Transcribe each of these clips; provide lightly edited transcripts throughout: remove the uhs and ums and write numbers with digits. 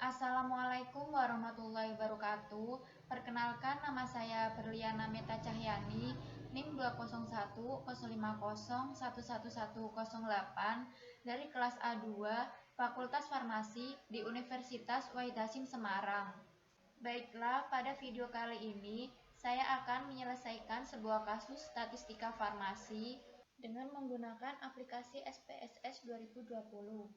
Assalamualaikum warahmatullahi wabarakatuh. Perkenalkan, nama saya Berliana Meta Cahyani, NIM 2015050111108 dari kelas A2 Fakultas Farmasi di Universitas Wahid Hasyim Semarang. Baiklah, pada video kali ini saya akan menyelesaikan sebuah kasus statistika farmasi dengan menggunakan aplikasi SPSS 2020.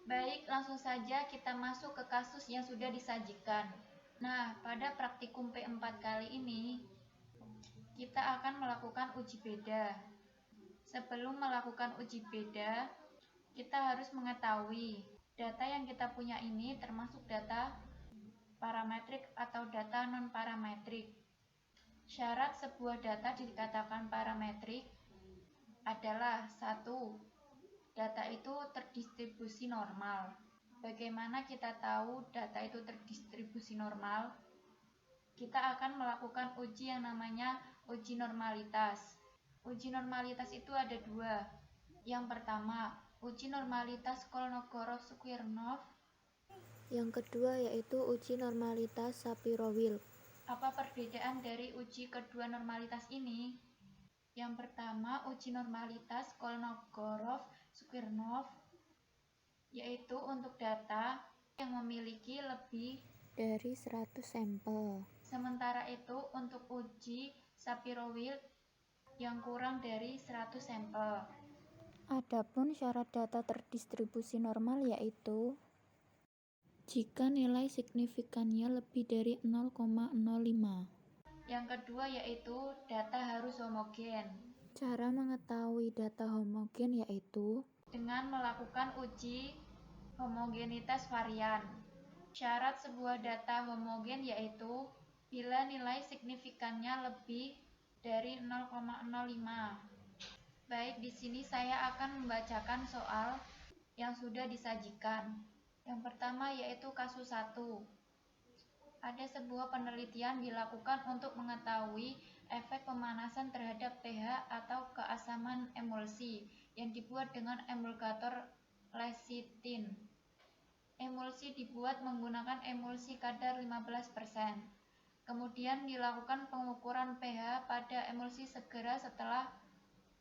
Baik, langsung saja kita masuk ke kasus yang sudah disajikan. Nah, pada praktikum P4 kali ini, kita akan melakukan uji beda. Sebelum melakukan uji beda, kita harus mengetahui data yang kita punya ini termasuk data parametrik atau data non-parametrik. Syarat sebuah data dikatakan parametrik adalah 1. Data itu terdistribusi normal. Bagaimana kita tahu data itu terdistribusi normal? Kita akan melakukan uji yang namanya uji normalitas. Uji normalitas itu ada dua. Yang pertama, uji normalitas Kolmogorov-Smirnov. Yang kedua yaitu uji normalitas Shapiro-Wilk. Apa perbedaan dari uji kedua normalitas ini? Yang pertama, uji normalitas Kolmogorov-Smirnov yaitu untuk data yang memiliki lebih dari 100 sampel. Sementara itu untuk uji Shapiro-Wilk yang kurang dari 100 sampel. Adapun syarat data terdistribusi normal yaitu jika nilai signifikannya lebih dari 0,05. Yang kedua yaitu data harus homogen. Cara mengetahui data homogen yaitu dengan melakukan uji homogenitas varian. Syarat sebuah data homogen yaitu bila nilai signifikannya lebih dari 0,05. Baik, di sini saya akan membacakan soal yang sudah disajikan. Yang pertama yaitu kasus 1. Ada sebuah penelitian dilakukan untuk mengetahui efek pemanasan terhadap pH atau keasaman emulsi yang dibuat dengan emulgator lecitin. Emulsi dibuat menggunakan emulsi kadar 15%. Kemudian dilakukan pengukuran pH pada emulsi segera setelah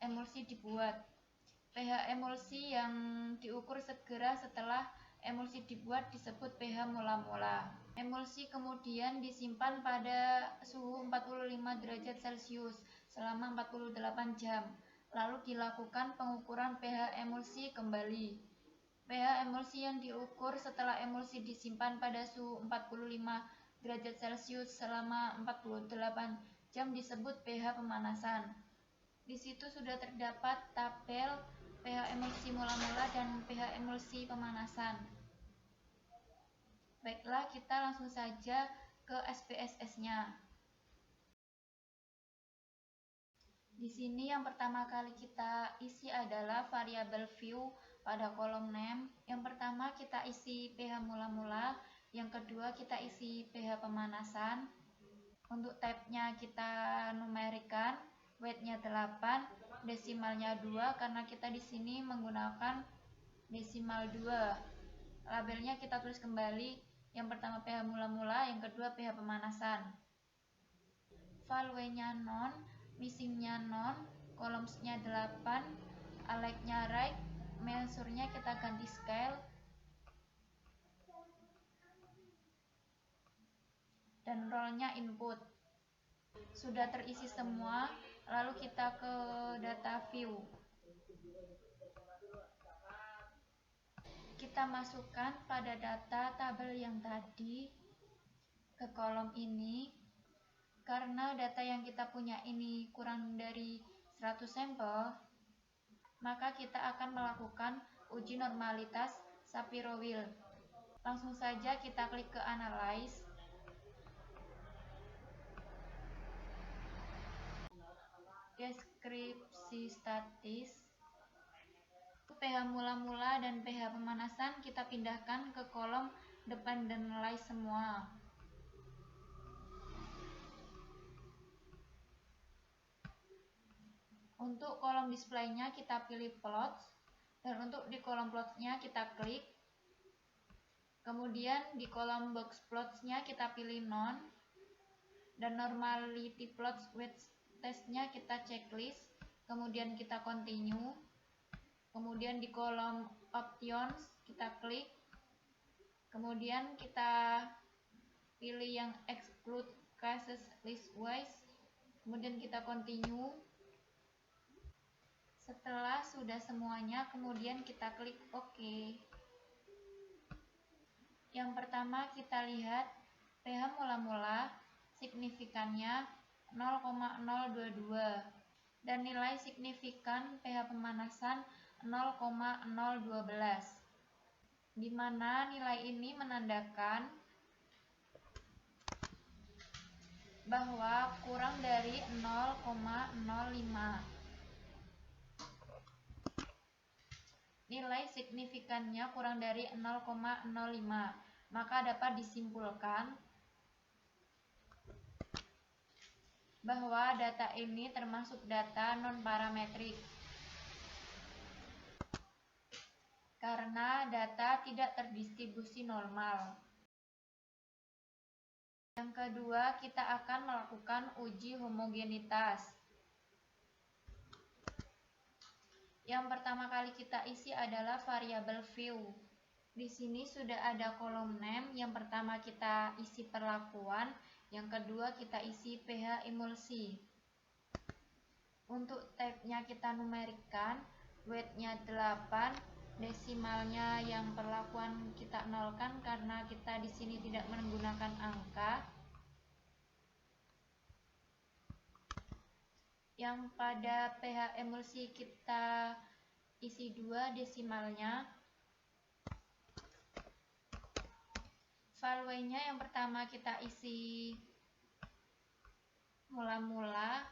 emulsi dibuat. pH emulsi yang diukur segera setelah emulsi dibuat disebut pH mula-mula. Emulsi kemudian disimpan pada suhu 45 derajat Celcius selama 48 jam. Lalu dilakukan pengukuran pH emulsi kembali. pH emulsi yang diukur setelah emulsi disimpan pada suhu 45 derajat Celcius selama 48 jam disebut pH pemanasan. Di situ sudah terdapat tabel pH emulsi mula-mula dan pH emulsi pemanasan. Baiklah, kita langsung saja ke SPSS-nya. Di sini yang pertama kali kita isi adalah variabel view pada kolom name. Yang pertama kita isi pH mula-mula, yang kedua kita isi pH pemanasan. Untuk tab-nya kita numerikan, weight-nya 8, desimalnya 2 karena kita di sini menggunakan desimal 2. Labelnya kita tulis kembali, yang pertama pH mula-mula, yang kedua pH pemanasan. Value-nya non, missing-nya non, columns-nya 8, alike-nya right, measure-nya kita ganti scale, dan role-nya input. Sudah terisi semua, lalu kita ke data view. Kita masukkan pada data tabel yang tadi ke kolom ini. Karena data yang kita punya ini kurang dari 100 sampel, maka kita akan melakukan uji normalitas Shapiro-Wilk. Langsung saja kita klik ke Analyze. Deskripsi statis. pH mula-mula dan pH pemanasan kita pindahkan ke kolom dependent list semua. Untuk kolom display-nya kita pilih plots, dan untuk di kolom plots-nya kita klik. Kemudian di kolom box plots-nya kita pilih none, dan normality plots with test-nya kita checklist, kemudian kita continue. Kemudian di kolom options kita klik, kemudian kita pilih yang exclude cases listwise, kemudian kita continue. Setelah sudah semuanya, kemudian kita klik OK. Yang pertama kita lihat pH mula-mula signifikannya 0,022 dan nilai signifikan pH pemanasan 0,012, di mana nilai ini menandakan bahwa kurang dari 0,05. Nilai signifikannya kurang dari 0,05, maka dapat disimpulkan bahwa data ini termasuk data non-parametrik karena data tidak terdistribusi normal. Yang kedua, kita akan melakukan uji homogenitas. Yang pertama kali kita isi adalah variabel view. Di sini sudah ada kolom name. Yang pertama kita isi perlakuan, yang kedua kita isi pH emulsi. Untuk type-nya kita numerikan, weight-nya 8, desimalnya yang perlakuan kita nolkan karena kita di sini tidak menggunakan angka. Yang pada pH emulsi kita isi 2 desimalnya. Value-nya yang pertama kita isi mula-mula.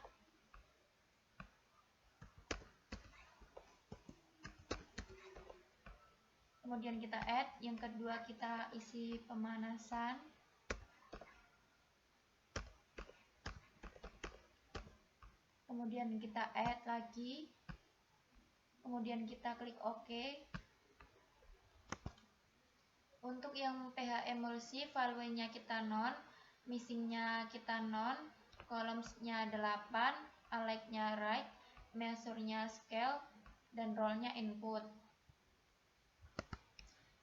Kemudian kita add, yang kedua kita isi pemanasan. Kemudian kita add lagi. Kemudian kita klik OK. Untuk yang pH emulsi, value-nya kita none, missing-nya kita none, columns-nya 8, alike-nya right, measure-nya scale, dan role-nya input.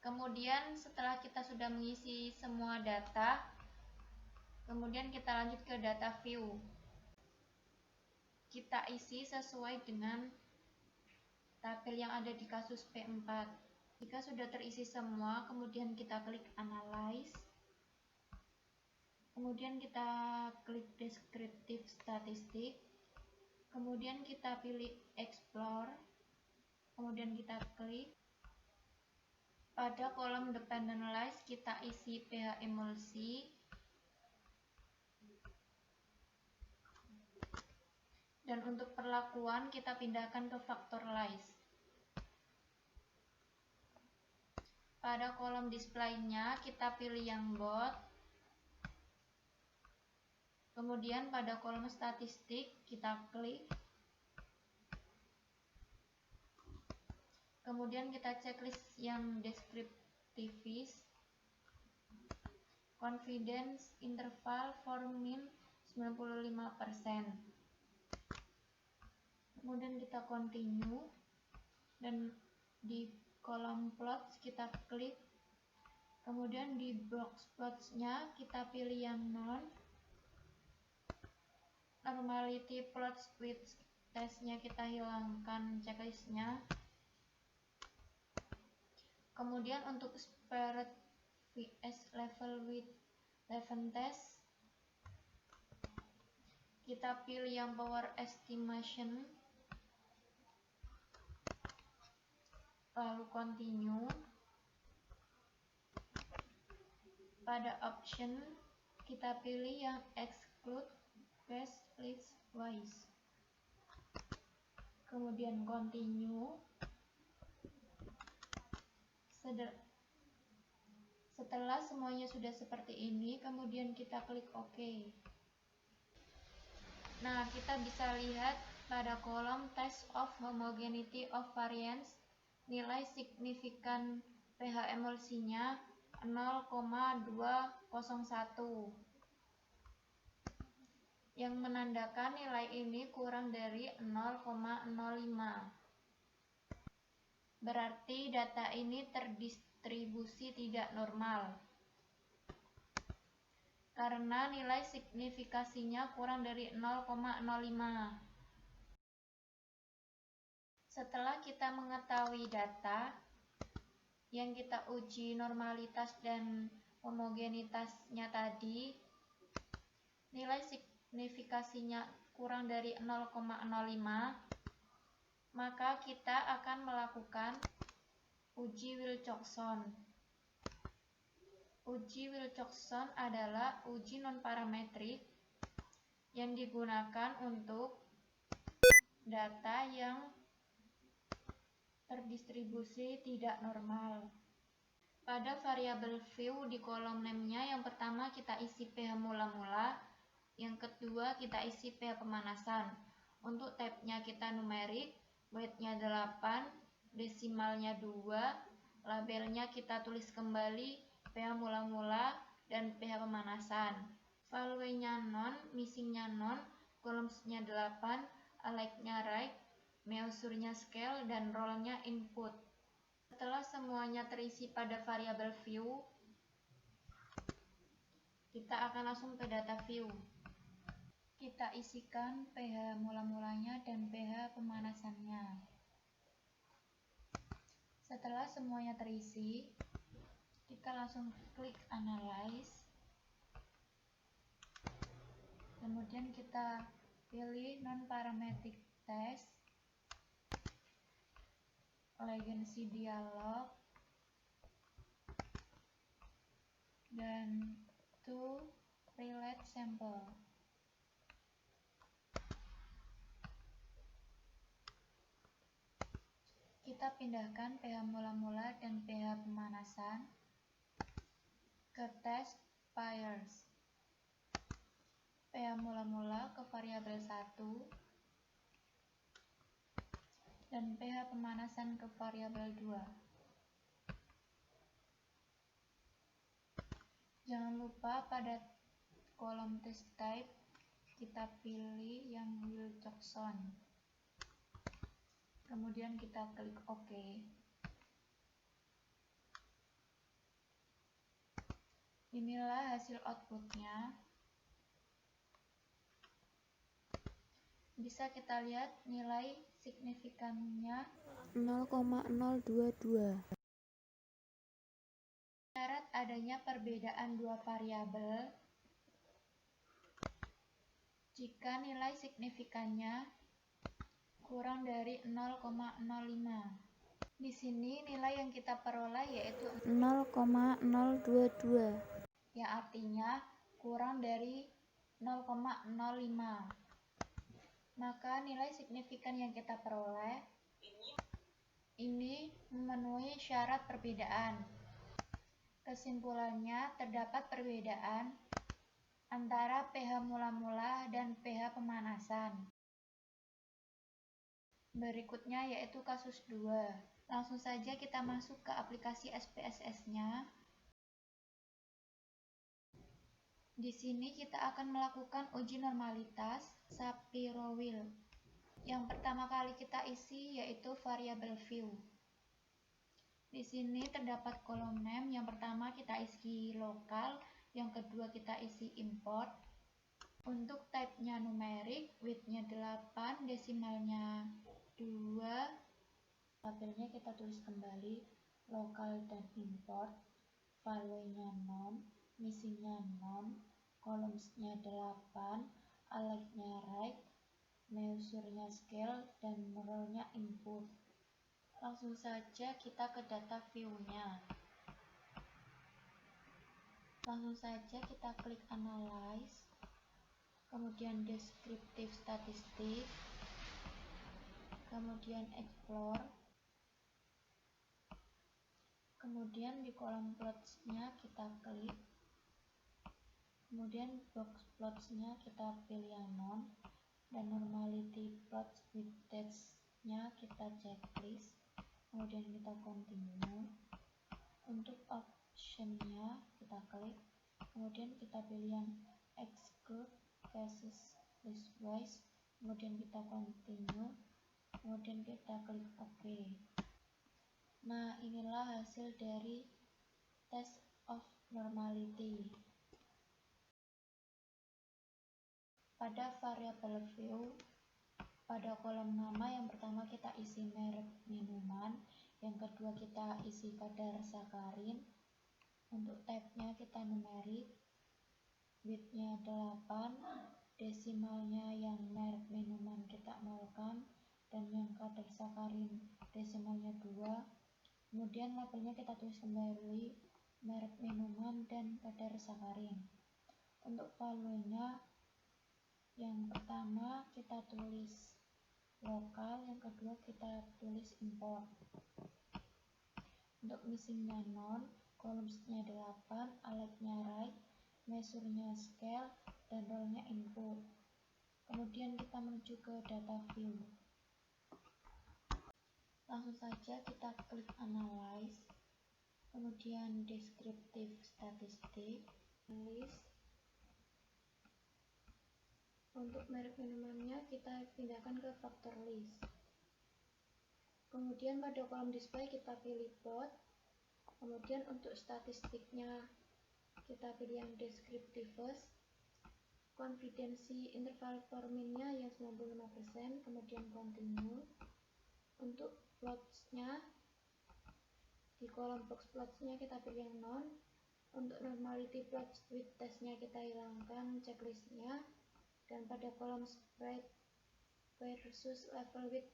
Kemudian setelah kita sudah mengisi semua data, kemudian kita lanjut ke data view. Kita isi sesuai dengan tabel yang ada di kasus P4. Jika sudah terisi semua, kemudian kita klik analyze. Kemudian kita klik descriptive statistik. Kemudian kita pilih explore. Kemudian kita klik. Pada kolom dependent list kita isi pH emulsi. Dan untuk perlakuan kita pindahkan ke faktor list. Pada kolom display-nya kita pilih yang bold. Kemudian pada kolom statistik kita klik. Kemudian kita checklist yang descriptivis. Confidence interval for min 95%. Kemudian kita continue, dan di kolom plots kita klik. Kemudian di box plots-nya kita pilih yang none. Normality plots with test-nya kita hilangkan checklist-nya. Kemudian untuk spread vs level with 11 test kita pilih yang power estimation, lalu continue. Pada option kita pilih yang exclude case listwise, kemudian continue. Setelah semuanya sudah seperti ini, kemudian kita klik OK. Nah, kita bisa lihat pada kolom test of homogeneity of variance, nilai signifikan pH emulsinya 0,201 yang menandakan nilai ini kurang dari 0,05. Berarti data ini terdistribusi tidak normal karena nilai signifikasinya kurang dari 0,05. Setelah kita mengetahui data yang kita uji normalitas dan homogenitasnya tadi, nilai signifikasinya kurang dari 0,05, maka kita akan melakukan uji Wilcoxon. Uji Wilcoxon adalah uji non-parametrik yang digunakan untuk data yang terdistribusi tidak normal. Pada variabel view di kolom name-nya, yang pertama kita isi pH mula-mula, yang kedua kita isi pH pemanasan. Untuk type-nya kita numerik, weight-nya 8, desimalnya 2, labelnya kita tulis kembali pH mula-mula dan pH pemanasan. Value-nya non, missing-nya non, columns-nya 8, alike-nya right, measure-nya scale, dan role-nya input. Setelah semuanya terisi pada variabel view, kita akan langsung ke data view. Kita isikan pH mula-mulanya dan pH pemanasannya. Setelah semuanya terisi, kita langsung klik analyze. Kemudian kita pilih non-parametric test, latency dialog, dan to relate sample. Kita pindahkan pH mula-mula dan pH pemanasan ke test pairs. pH mula-mula ke variabel 1 dan pH pemanasan ke variabel 2. Jangan lupa pada kolom test type kita pilih yang Wilcoxon. Kemudian kita klik OK. Inilah hasil outputnya. Bisa kita lihat nilai signifikannya 0,022. Syarat adanya perbedaan dua variabel jika nilai signifikannya kurang dari 0,05. Di sini nilai yang kita peroleh yaitu 0,022. yang artinya kurang dari 0,05. Maka nilai signifikan yang kita peroleh ini memenuhi syarat perbedaan. Kesimpulannya, terdapat perbedaan antara pH mula-mula dan pH pemanasan. Berikutnya yaitu kasus 2. Langsung saja kita masuk ke aplikasi SPSS-nya. Di sini kita akan melakukan uji normalitas Shapiro-Wilk. Yang pertama kali kita isi yaitu variabel view. Di sini terdapat kolom name. Yang pertama kita isi lokal, yang kedua kita isi import. Untuk type-nya numerik, width-nya 8, desimalnya 2, labelnya kita tulis kembali lokal dan import. Value-nya non, missing-nya non, columns-nya 8, alike-nya right, measure-nya scale, dan role-nya input. Langsung saja kita ke data view-nya. Langsung saja kita klik analyze, kemudian descriptive statistik, kemudian explore, kemudian di kolom plots-nya kita klik, kemudian box plots-nya kita pilih yang non, dan normality plots with dates-nya kita checklist. Kemudian kita continue. Untuk optionnya kita klik, kemudian kita pilih yang exclude cases listwise, kemudian kita continue, kemudian kita klik OK. Nah, inilah hasil dari test of normality. Pada variabel view, pada kolom nama yang pertama kita isi merek minuman, yang kedua kita isi kadar sakarin, untuk tabnya kita numerik, widthnya 8, desimalnya yang merek minuman kita nolkan, dan yang kadar sakarin desimalnya 2, kemudian labelnya kita tulis kembali merek minuman dan kadar sakarin. Untuk valuenya yang pertama kita tulis lokal, yang kedua kita tulis import. Untuk missingnya non, columns-nya 8, align-nya right, measure-nya scale, dan role-nya input. Kemudian kita menuju ke data view. Langsung saja kita klik analyze, kemudian descriptive statistic, list. Untuk merek minumannya kita pindahkan ke factor list. Kemudian pada kolom display kita pilih plot. Kemudian untuk statistiknya kita pilih yang descriptive. Konfidensi interval for min-nya yang 95%, kemudian continue. Untuk plots-nya di kolom box plots-nya kita pilih yang non. Untuk normality plots with test-nya kita hilangkan checklist-nya. Dan pada kolom spread versus level with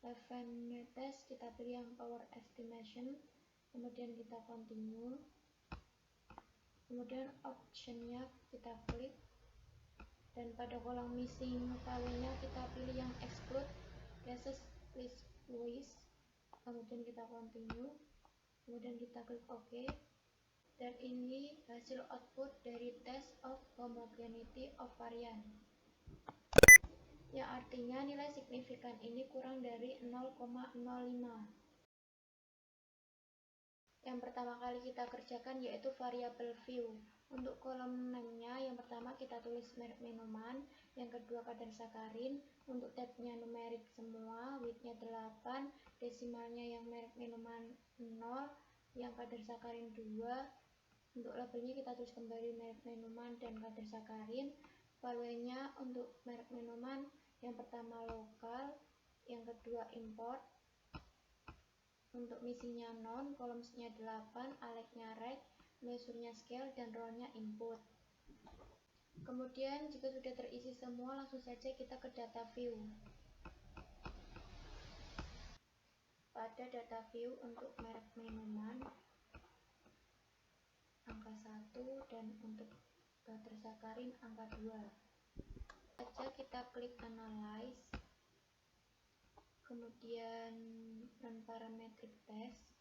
level test kita pilih yang power estimation, kemudian kita continue, kemudian optionnya kita klik, dan pada kolom missing value-nya kita pilih yang exclude cases listwise, kemudian kita continue, kemudian kita klik OK. Dan ini hasil output dari test of homogeneity of varian, yang artinya nilai signifikan ini kurang dari 0,05. Yang pertama kali kita kerjakan yaitu variabel view. Untuk kolom name-nya yang pertama kita tulis merek minuman, yang kedua kadar sakarin, untuk tabnya numerik semua, widthnya 8, desimalnya yang merek minuman 0, yang kadar sakarin 2, untuk labelnya kita tulis kembali merek minuman dan kadar sakarin. Valuenya untuk merek minuman yang pertama lokal, yang kedua import. Untuk missingnya non, columns-nya 8, align-nya right, measure-nya scale, dan role-nya input. Kemudian jika sudah terisi semua, langsung saja kita ke data view. Pada data view untuk merek minuman angka 1 dan untuk kadar sakarin angka 2. Saja kita klik analyze, kemudian run parametric test,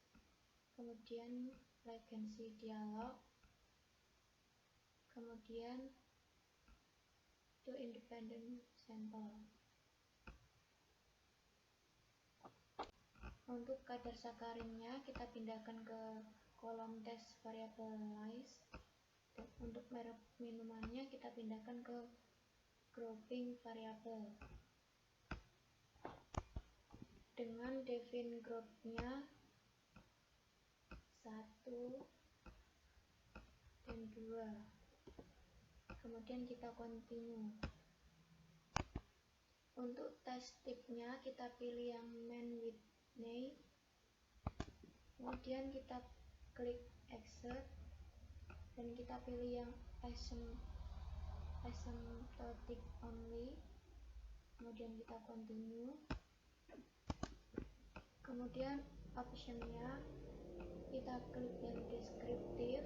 kemudian latency dialog, kemudian to independent sample. Untuk kadar sakarinnya kita pindahkan ke kolom test variable list, dan untuk merek minumannya kita pindahkan ke grouping variable dengan define groupnya 1 dan 2. Kemudian kita continue. Untuk test type-nya kita pilih yang main with name, kemudian kita klik exert, dan kita pilih yang asymptotic only, kemudian kita continue, kemudian optionnya kita klik yang descriptive,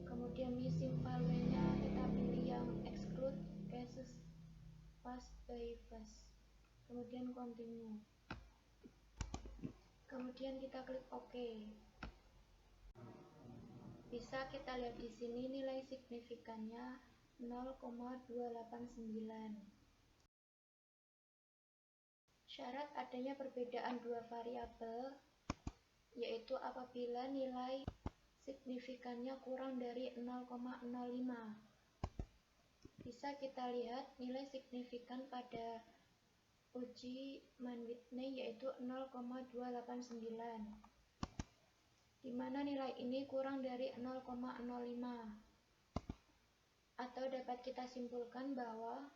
kemudian missing value-nya kita pilih yang exclude cases fast by fast, kemudian continue, kemudian kita klik OK. Bisa kita lihat di sini nilai signifikannya 0,289. Syarat adanya perbedaan dua variabel yaitu apabila nilai signifikannya kurang dari 0,05. Bisa kita lihat nilai signifikan pada uji Mann-Whitney yaitu 0,289, di mana nilai ini kurang dari 0,05. Atau dapat kita simpulkan bahwa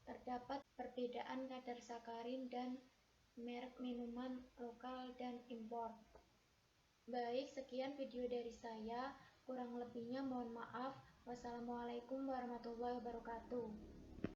terdapat perbedaan kadar sakarin dan merek minuman lokal dan impor. Baik, sekian video dari saya. Kurang lebihnya mohon maaf. Wassalamualaikum warahmatullahi wabarakatuh.